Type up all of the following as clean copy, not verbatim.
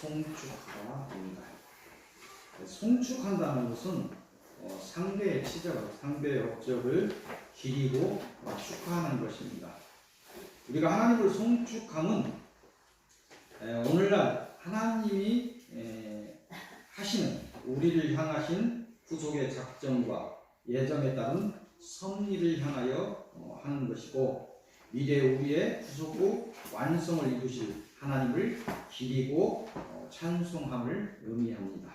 송축하다입니다. 송축한다는 것은 상대의 치적을, 상대의 업적을 기리고 축하하는 것입니다. 우리가 하나님을 송축함은 오늘날 하나님이 하시는, 우리를 향하신 구속의 작정과 예정에 따른 섭리를 향하여 하는 것이고, 미래 우리의 구속 후 완성을 이루실 하나님을 기리고 찬송함을 의미합니다.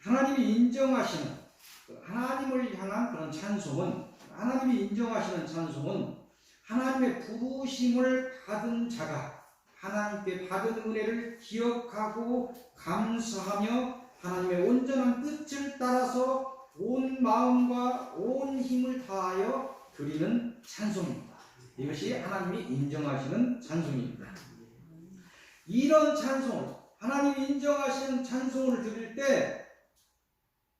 하나님이 인정하시는 하나님을 향한 그런 찬송은, 하나님이 인정하시는 찬송은 하나님의 부르심을 받은 자가 하나님께 받은 은혜를 기억하고 감사하며 하나님의 온전한 뜻을 따라서 온 마음과 온 힘을 다하여 드리는 찬송입니다. 이것이 하나님이 인정하시는 찬송입니다. 이런 찬송을, 하나님이 인정하시는 찬송을 드릴 때,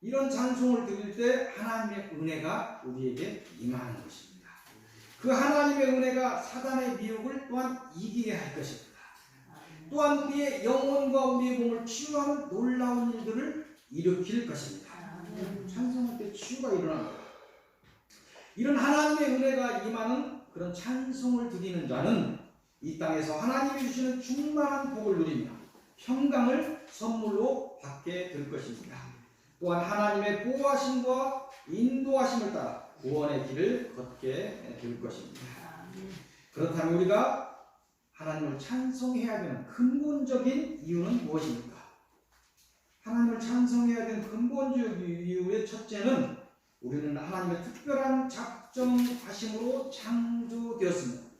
이런 찬송을 드릴 때 하나님의 은혜가 우리에게 임하는 것입니다. 그 하나님의 은혜가 사단의 미혹을 또한 이기게 할 것입니다. 또한 우리의 영혼과 우리의 몸을 치유하는 놀라운 일들을 일으킬 것입니다. 찬송할 때 치유가 일어나는 거예요. 이런 하나님의 은혜가 임하는 그런 찬송을 드리는 자는 이 땅에서 하나님이 주시는 충만한 복을 누리며 평강을 선물로 받게 될 것입니다. 또한 하나님의 보호하심과 인도하심을 따라 구원의 길을 걷게 될 것입니다. 그렇다면 우리가 하나님을 찬송해야 되는 근본적인 이유는 무엇입니까? 하나님을 찬송해야 되는 근본적 이유의 첫째는 우리는 하나님의 특별한 작정하심으로 창조되었습니다.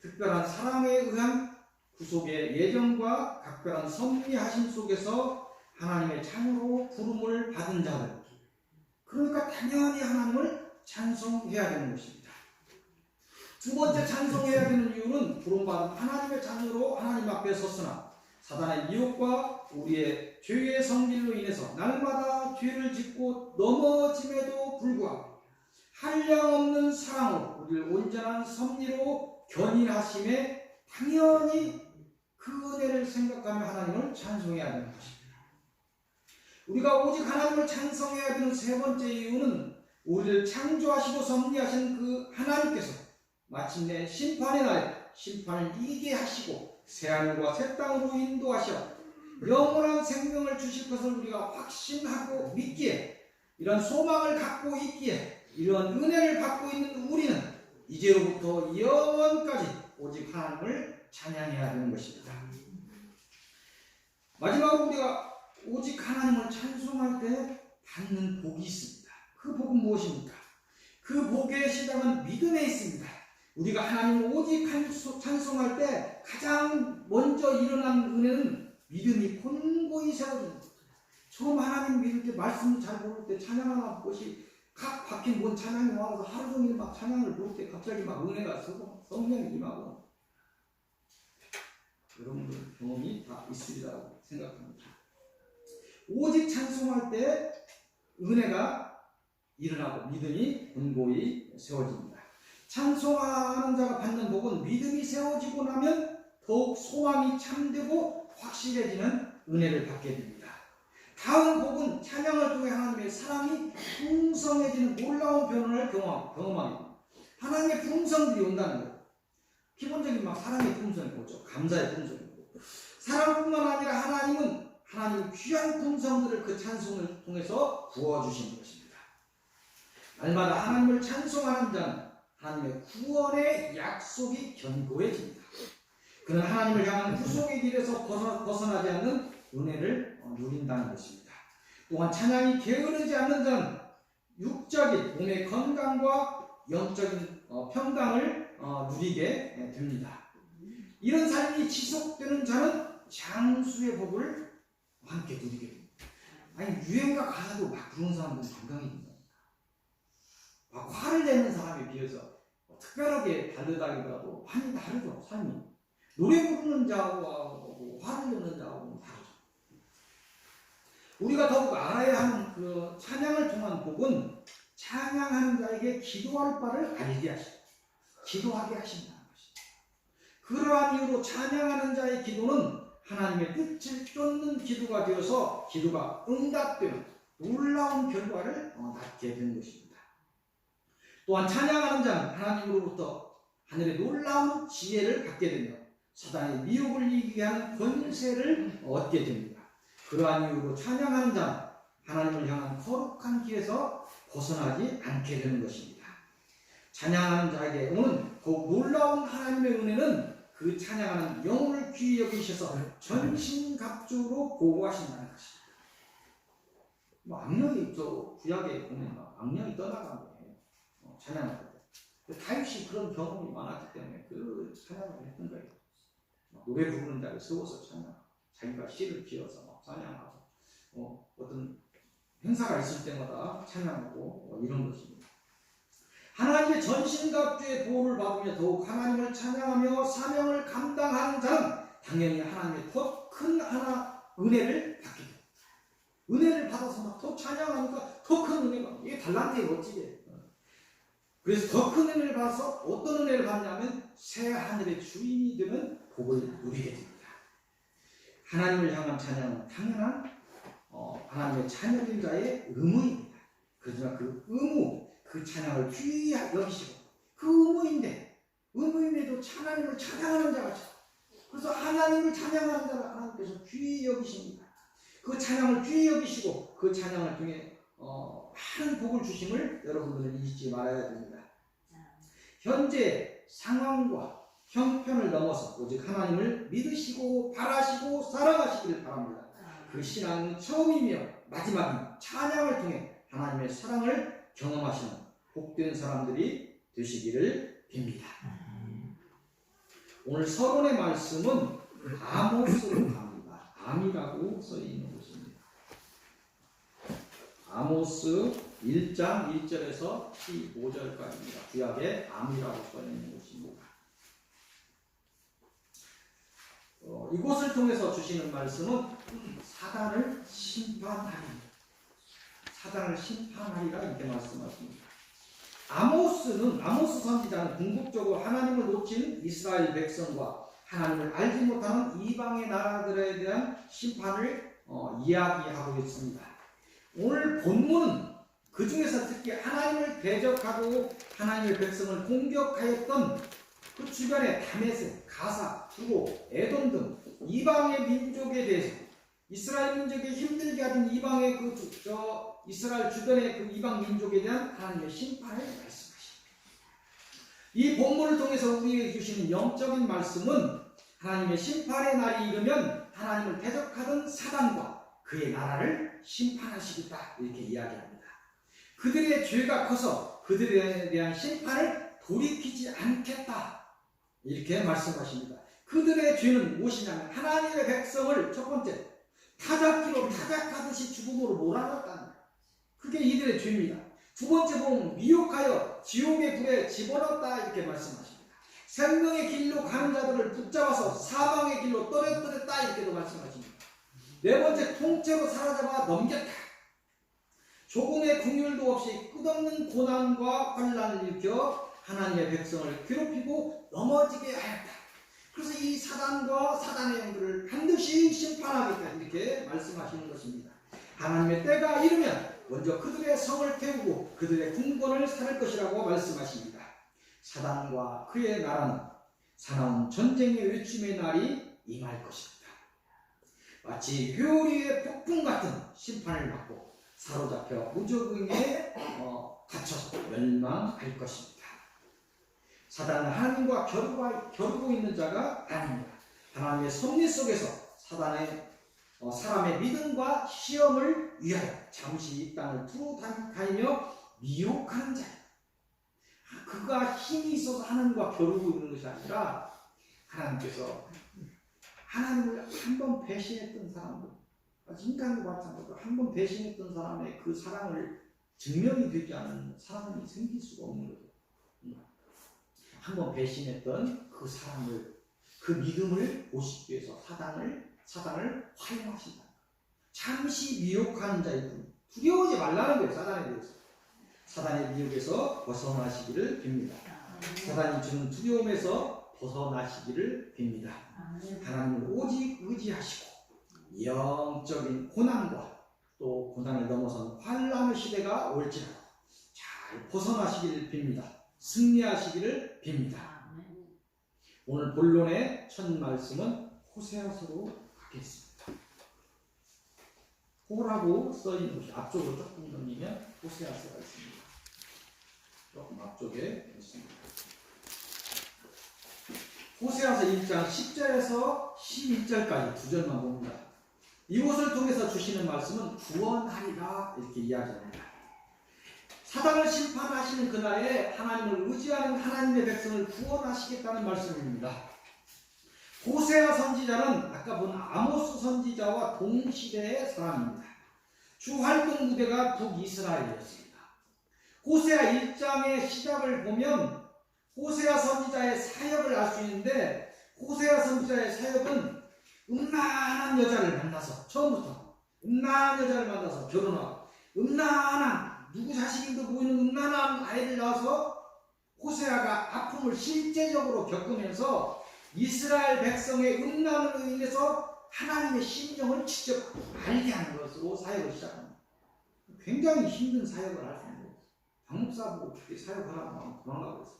특별한 사랑에 의한 구속의 예정과 각별한 섭리하심 속에서 하나님의 자녀로 부름을 받은 자들, 그러니까 당연히 하나님을 찬송해야 되는 것입니다. 두 번째 찬송해야 되는 이유는 부름받은 하나님의 자녀로 하나님 앞에 섰으나 사단의 미혹과 우리의 죄의 성질로 인해서 날마다 죄를 짓고 넘어짐에도 불구하고 한량없는 사랑으로 우리를 온전한 섭리로 견인하심에 당연히 그 은혜를 생각하며 하나님을 찬송해야 되는 것입니다. 우리가 오직 하나님을 찬송해야 되는 세 번째 이유는 우리를 창조하시고 섭리하신 그 하나님께서 마침내 심판의 날에 심판을 이기게 하시고 새하늘과 새 땅으로 인도하셔 영원한 생명을 주실 것을 우리가 확신하고 믿기에, 이런 소망을 갖고 있기에, 이런 은혜를 받고 있는 우리는 이제로부터 영원까지 오직 하나님을 찬양해야 하는 것입니다. 마지막으로 우리가 오직 하나님을 찬송할 때 받는 복이 있습니다. 그 복은 무엇입니까? 그 복의 시작은 믿음에 있습니다. 우리가 하나님을 오직 찬송할 때 가장 먼저 일어나는 은혜는 믿음이 곤고히 세워집니다. 처음 하나님 믿을 때, 말씀 잘 모를 때 찬양하는 것이 각 박힌 뭔 찬양이 와서 하루 종일 막 찬양을 부를 때 갑자기 막 은혜가 서고 성령이 임하고, 여러분들 경험이 다 있으리라고 생각합니다. 오직 찬송할 때 은혜가 일어나고 믿음이 곤고히 세워집니다. 찬송하는 자가 받는 복은 믿음이 세워지고 나면 더욱 소망이 참되고 확실해지는 은혜를 받게 됩니다. 다음 복은 찬양을 통해 하나님의 사랑이 풍성해지는 놀라운 변화를 경험합니다. 하나님의 풍성들이 온다는 거예요. 기본적인 사랑의 풍성이 뭐죠? 감사의 풍성이고, 사랑뿐만 아니라 하나님은 하나님 귀한 풍성들을 그 찬송을 통해서 부어주시는 것입니다. 날마다 하나님을 찬송하는 자는 하나님의 구원의 약속이 견고해집니다. 그는 하나님을 향한 구속의 길에서 벗어나지 않는 은혜를 누린다는 것입니다. 또한 찬양이 게으르지 않는 자는 육적인 몸의 건강과 영적인 평강을 누리게 됩니다. 이런 삶이 지속되는 자는 장수의 복을 함께 누리게 됩니다. 아니, 유행가 가사도 막 부르는 사람들은 건강해진다. 막 화를 내는 사람에 비해서 특별하게 다르다기보다도 많이 다르죠, 삶이. 노래 부르는 자하고 화를 내는 자하고는 다르죠. 우리가 더욱 알아야 하는 그 찬양을 통한 복은 찬양하는 자에게 기도할 바를 알게 하시고 기도하게 하신다는 것입니다. 그러한 이유로 찬양하는 자의 기도는 하나님의 뜻을 쫓는 기도가 되어서 기도가 응답되는 놀라운 결과를 낳게 되는 것입니다. 또한 찬양하는 자는 하나님으로부터 하늘의 놀라운 지혜를 갖게 되며 사단의 미혹을 이기게 하는 권세를 얻게 됩니다. 그러한 이유로 찬양하는 자는 하나님을 향한 거룩한 길에서 벗어나지 않게 되는 것입니다. 찬양하는 자에게 오는 더욱 놀라운 하나님의 은혜는 그 찬양하는 영혼을 귀히 여기셔서 전신갑주로 보호하신다는 것입니다. 악령이 구약에 보면 악령이 떠나간 거예요. 찬양할 때. 다윗이 그런 경험이 많았기 때문에 그 찬양을 했던 거예요. 노래 부르는 자를 세워서 찬양, 자기가 시를 지어서 막 찬양하고, 어떤 행사가 있을 때마다 찬양하고 이런 것입니다. 하나님의 전신갑주의 보호를 받으며 더욱 하나님을 찬양하며 사명을 감당하는 자는 당연히 하나님의 더 큰 은혜를 받게 됩니다. 은혜를 받아서 막 더 찬양하니까 더 큰 은혜가, 이게 달란트의 멋지게. 그래서 더 큰 은혜를 받아서 어떤 은혜를 받냐면 새 하늘의 주인이 되는 복을 누리게 됩니다. 하나님을 향한 찬양은 당연한 하나님의 자녀인 자의 의무입니다. 그렇지만 그 의무, 그 찬양을 귀히 여기시고 그 의무인데도 하나님을 찬양하는 자가 있어요. 그래서 하나님을 찬양하는 자를 하나님께서 귀히 여기십니다. 그 찬양을 귀히 여기시고 그 찬양을 통해 많은 복을 주심을 여러분들은 잊지 말아야 됩니다. 현재 상황과 형편을 넘어서 오직 하나님을 믿으시고 바라시고 사랑하시길 바랍니다. 그 신앙은 처음이며 마지막인 찬양을 통해 하나님의 사랑을 경험하시는 복된 사람들이 되시기를 빕니다. 오늘 서론의 말씀은 아모스로 갑니다. 암이라고 써있는 것입니다. 아모스 1장 1절에서 15절까지입니다. 구약에 암이라고 써있는 것입니다. 이곳을 통해서 주시는 말씀은 사단을 심판하리라 이렇게 말씀하십니다. 아모스 선지자는 궁극적으로 하나님을 놓친 이스라엘 백성과 하나님을 알지 못하는 이방의 나라들에 대한 심판을 이야기하고 있습니다. 오늘 본문은 그 중에서 특히 하나님을 대적하고 하나님의 백성을 공격하였던 그 주변의 다메섹, 가사, 두로, 에돔 등 이방의 민족에 대해서 이스라엘 민족이 힘들게 하던 이방의 이스라엘 주변의 그 이방 민족에 대한 하나님의 심판을 말씀하십니다. 이 본문을 통해서 우리에게 주시는 영적인 말씀은 하나님의 심판의 날이 이르면 하나님을 대적하던 사단과 그의 나라를 심판하시겠다 이렇게 이야기합니다. 그들의 죄가 커서 그들에 대한 심판을 돌이키지 않겠다 이렇게 말씀하십니다. 그들의 죄는 무엇이냐면 하나님의 백성을 첫 번째 타작기로 타작하듯이 죽음으로 몰아넣었다는 거예요. 그게 이들의 죄입니다. 두 번째 보면 미혹하여 지옥의 불에 집어넣었다 이렇게 말씀하십니다. 생명의 길로 가는 자들을 붙잡아서 사망의 길로 떨어뜨렸다 이렇게도 말씀하십니다. 네 번째 통째로 사로잡아 넘겼다. 조금의 긍휼도 없이 끝없는 고난과 환난을 일으켜 하나님의 백성을 괴롭히고 넘어지게 하였다. 그래서 이 사단과 사단의 영들을 반드시 심판하겠다 이렇게 말씀하시는 것입니다. 하나님의 때가 이르면 먼저 그들의 성을 태우고 그들의 궁궐을 살릴 것이라고 말씀하십니다. 사단과 그의 나라는 사나운 전쟁의 외침의 날이 임할 것입니다. 마치 회오리의 폭풍 같은 심판을 받고 사로잡혀 무적응에 갇혀서 멸망할 것입니다. 사단은 하나님과 겨루고 있는 자가 아닙니다. 하나님의 섭리 속에서 사람의 믿음과 시험을 위하여 잠시 이 땅을 두루 다니며 미혹하는 자예요. 그가 힘이 있어서 하나님과 겨루고 있는 것이 아니라 하나님께서 하나님을 한 번 배신했던 사람들, 인간도 마찬가지로 한 번 배신했던 사람의 그 사랑을 증명이 되지 않은 사람이 생길 수가 없는 거죠. 한 번 배신했던 그 사람을, 그 믿음을 보시기 위해서 사단을 활용하신다. 잠시 미혹하는 자일 뿐. 두려워하지 말라는 거예요. 사단에 대해서. 사단의 미혹에서 벗어나시기를 빕니다. 사단이 주는 두려움에서 벗어나시기를 빕니다. 아멘. 하나님을 오직 의지하시고 영적인 고난과 또 고난을 넘어선 환란의 시대가 올지라도 잘 벗어나시기를 빕니다. 승리하시기를 빕니다. 아멘. 오늘 본론의 첫 말씀은 호세아서로 가겠습니다. 호라고 써있는 곳이 앞쪽으로 조금 넘기면 호세아서가 있습니다. 조금 앞쪽에 있습니다. 호세아서 1장 10절에서 11절까지 두 절만 봅니다. 이곳을 통해서 주시는 말씀은 구원하리라 이렇게 이야기합니다. 사단을 심판하시는 그날에 하나님을 의지하는 하나님의 백성을 구원하시겠다는 말씀입니다. 호세아 선지자는 아까 본 아모스 선지자와 동시대의 사람입니다. 주 활동 무대가 북이스라엘이었습니다. 호세아 1장의 시작을 보면 호세아 선지자의 사역을 알 수 있는데 호세아 선지자의 사역은 음란한 여자를 만나서 처음부터 음란한 여자를 만나서 결혼하고 음란한 누구 자식인도 보이는 음란한 아이를 낳아서 호세아가 아픔을 실제적으로 겪으면서 이스라엘 백성의 음란으로 인해서 하나님의 심정을 직접 알게 하는 것으로 사역을 시작합니다. 굉장히 힘든 사역을 할 수 있는 거예요. 박목사하고 그렇게 사역하라고 하면 도망가고 있어요.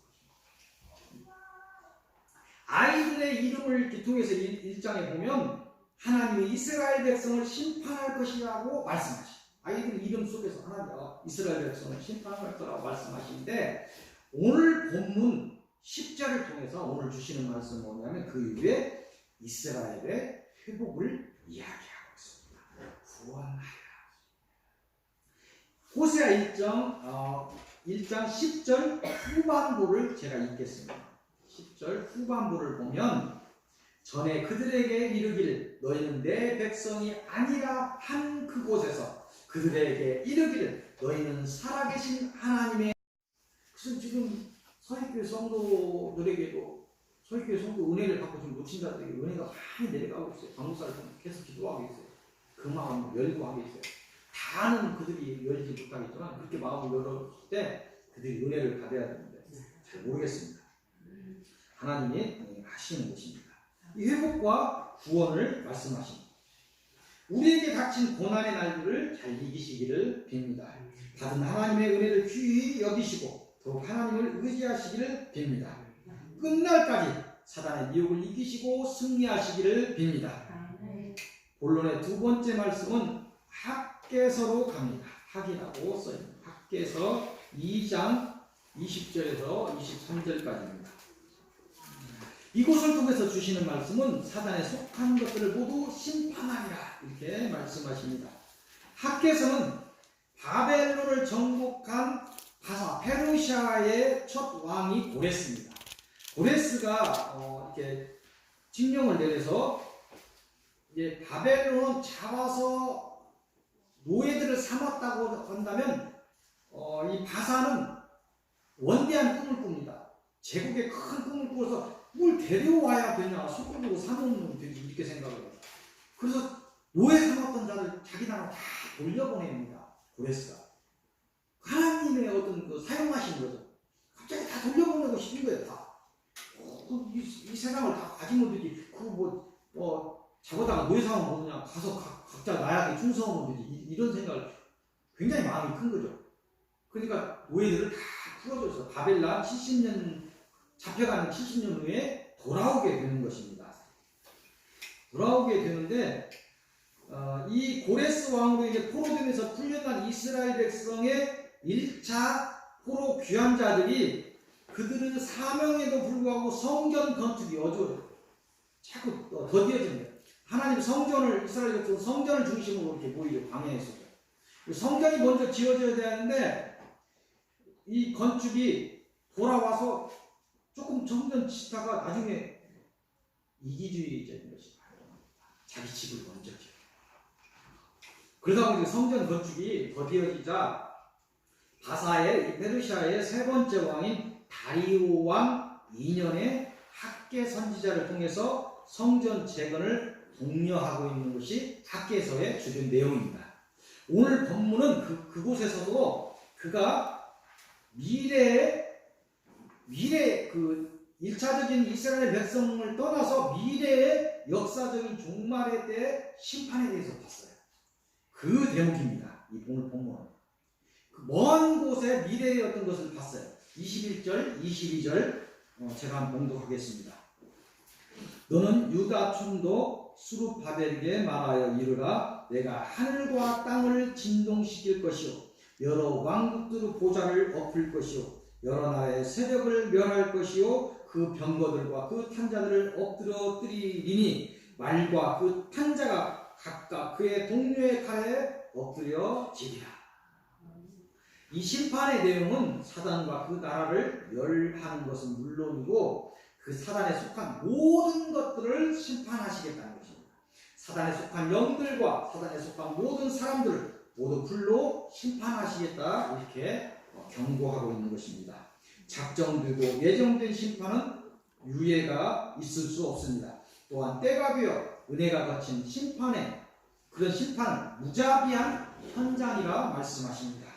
아이들의 이름을 이렇게 통해서 1장에 보면 하나님이 이스라엘 백성을 심판할 것이라고 말씀하시죠. 아이들 이름 속에서 하나님 이스라엘 백성을 심판할 거라고 말씀하시는데 오늘 본문 10절을 통해서 오늘 주시는 말씀은 뭐냐면 그 이후에 이스라엘의 회복을 이야기하고 있습니다. 구원하라. 호세아 1장 10절 후반부를 제가 읽겠습니다. 10절 후반부를 보면 전에 그들에게 이르기를 너희는 내 백성이 아니라 한 그곳에서 그들에게 이르기를 너희는 살아계신 하나님의 그래서 지금 서익교회 성도들에게도 서익교회 성도 은혜를 받고 지금 놓친 자들에게 은혜가 많이 내려가고 있어요. 방목사를 계속 기도하고 있어요. 그 마음을 열고 하고 있어요. 다는 그들이 열지 못하겠지만 그렇게 마음을 열었을 때 그들이 은혜를 받아야 되는데 잘 모르겠습니다. 하나님이 하시는 것입니다. 이 회복과 구원을 말씀하십니다. 우리에게 닥친 고난의 날들을 잘 이기시기를 빕니다. 받은 하나님의 은혜를 귀히 여기시고 더욱 하나님을 의지하시기를 빕니다. 끝날까지 사단의 유혹을 이기시고 승리하시기를 빕니다. 본론의 두 번째 말씀은 학개서로 갑니다. 학이라고 써있습니다. 학개서 2장 20절에서 23절까지입니다. 이곳을 통해서 주시는 말씀은 사단에 속한 것들을 모두 심판하리라 이렇게 말씀하십니다. 학개서는 바벨론을 정복한 바사 페르시아의 첫 왕이 고레스입니다. 고레스가 이렇게 칙령을 내려서 이제 바벨론 잡아서 노예들을 삼았다고 한다면 이 바사는 원대한 꿈을 꿉니다. 제국의 큰 꿈을 꾸어서 뭘 데려와야 되냐 소금으로 삼으면 되지 이렇게 생각을 해요. 그래서 노예 삼았던 자를 자기 나라 다 돌려보냅니다. 고레스가 하나님의 어떤 그 사용하신 거죠. 갑자기 다 돌려보내고 싶은 거예요. 다. 이 세상을 다 가지면 되지. 그거 잡아다가 노예 삼으면 뭐냐. 가서 각자 나라에 충성하면 되지. 이런 생각을 굉장히 마음이 큰 거죠. 그러니까 노예들을 다 풀어줘서 바벨론 70년 잡혀가는 70년 후에 돌아오게 되는 것입니다. 돌아오게 되는데 이 고레스 왕으로 이제 포로되면서 풀려난 이스라엘 백성의 1차 포로 귀환자들이 그들은 사명에도 불구하고 성전 건축이 어려워요. 자꾸 더디어집니다. 하나님 성전을 이스라엘 백성은 성전을 중심으로 이렇게 모이려 방해했어요. 성전이 먼저 지어져야 되는데 이 건축이 돌아와서 조금 성전 짓다가 나중에 이기주의적인 것이 발생합니다. 자기 집을 먼저 지어. 그러다 보니 성전 건축이 더디어지자 바사의 페르시아의 세 번째 왕인 다리오 왕 2년에 학개 선지자를 통해서 성전 재건을 독려하고 있는 것이 학개서의 주된 내용입니다. 오늘 본문은 그곳에서도 그가 미래 그 1차적인 이스라엘 백성을 떠나서 미래의 역사적인 종말의 때 심판에 대해서 봤어요. 그 대목입니다. 이 오늘 본문은. 그 먼 곳에 미래의 어떤 것을 봤어요. 21절, 22절 제가 한번 봉독하겠습니다. 너는 유다 총독 수룹바벨에게 말하여 이르라. 내가 하늘과 땅을 진동시킬 것이요 여러 왕국들의 보좌를 엎을 것이요 여러 나라의 세력을 멸할 것이요 그 병거들과 그 탄자들을 엎드러뜨리리니 말과 그 탄자가 각각 그의 동료의 칼에 엎드려지리라. 이 심판의 내용은 사단과 그 나라를 멸하는 것은 물론이고 그 사단에 속한 모든 것들을 심판하시겠다는 것입니다. 사단에 속한 영들과 사단에 속한 모든 사람들을 모두 불로 심판하시겠다 이렇게 경고하고 있는 것입니다. 작정되고 예정된 심판은 유예가 있을 수 없습니다. 또한 때가 되어 은혜가 거친 심판에 그런 심판은 무자비한 현장이라 말씀하십니다.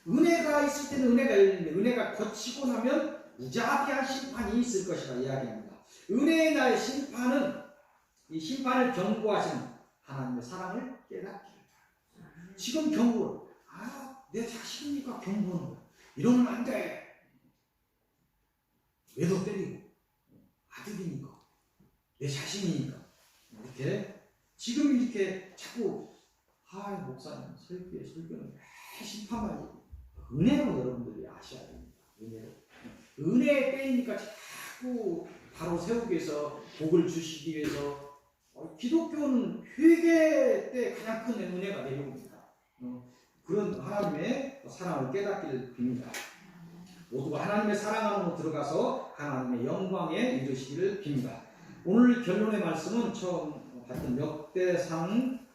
은혜가 있을 때는 은혜가 있는데 은혜가 거치고 나면 무자비한 심판이 있을 것이라 이야기합니다. 은혜의 날의 심판은 이 심판을 경고하시는 하나님의 사랑을 깨닫기를 바랍니다. 지금 경고를 내 자식이니까 경고하는 거야. 이러면 안 돼. 왜도 때리고 아들이니까 내 자신이니까 이렇게 지금 이렇게 자꾸 목사님 설교는 왜 심판만 은혜로 여러분들이 아셔야 됩니다. 은혜의 때이니까 자꾸 바로 세우기 위해서 복을 주시기 위해서 기독교는 회개 때 가장 큰 은혜가 내려옵니다. 그런 하나님의 사랑을 깨닫기를 빕니다. 모두가 하나님의 사랑 안으로 들어가서 하나님의 영광에 이르시기를 빕니다. 오늘 결론의 말씀은 처음 봤던 역대기상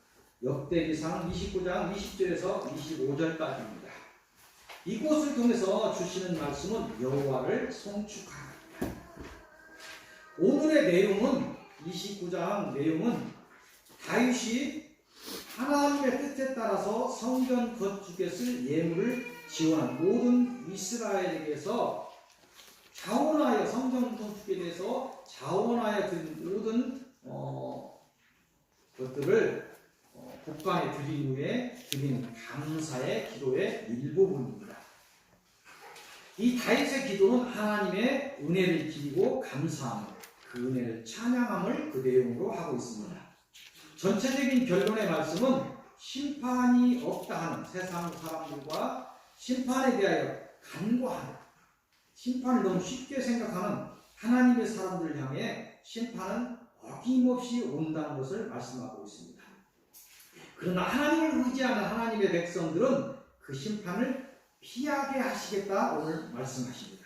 29장 20절에서 25절까지입니다. 이곳을 통해서 주시는 말씀은 여호와를 송축하라. 오늘의 내용은 29장 내용은 다윗이 하나님의 뜻에 따라서 성전 건축에 쓸 예물을 지원한 모든 이스라엘에게서 자원하여 성전 건축에 대해서 자원하여 드린 모든 것들을 국간에 드린 후에 드린 감사의 기도의 일부분입니다. 이 다윗의 기도는 하나님의 은혜를 기리고 감사함, 그 은혜를 찬양함을 그 내용으로 하고 있습니다. 전체적인 결론의 말씀은 심판이 없다 하는 세상 사람들과 심판에 대하여 간과하는, 심판을 너무 쉽게 생각하는 하나님의 사람들을 향해 심판은 어김없이 온다는 것을 말씀하고 있습니다. 그러나 하나님을 의지하는 하나님의 백성들은 그 심판을 피하게 하시겠다 오늘 말씀하십니다.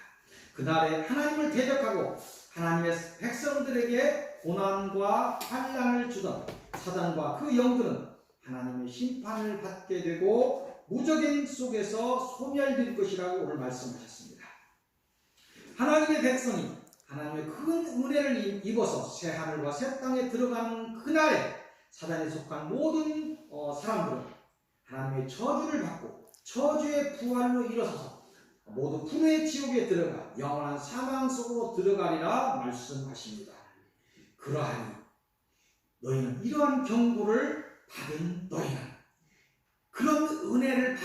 그날에 하나님을 대적하고 하나님의 백성들에게 고난과 환난을 주던 사단과 그 영들은 하나님의 심판을 받게 되고 무적인 속에서 소멸될 것이라고 오늘 말씀하셨습니다. 하나님의 백성이 하나님의 큰 은혜를 입어서 새 하늘과 새 땅에 들어가는 그날에 사단에 속한 모든 사람들은 하나님의 저주를 받고 저주의 부활로 일어서서 모두 불의 지옥에 들어가 영원한 사망 속으로 들어가리라 말씀하십니다. 그러하니 너희는 이러한 경고를 받은 너희는 그런 은혜를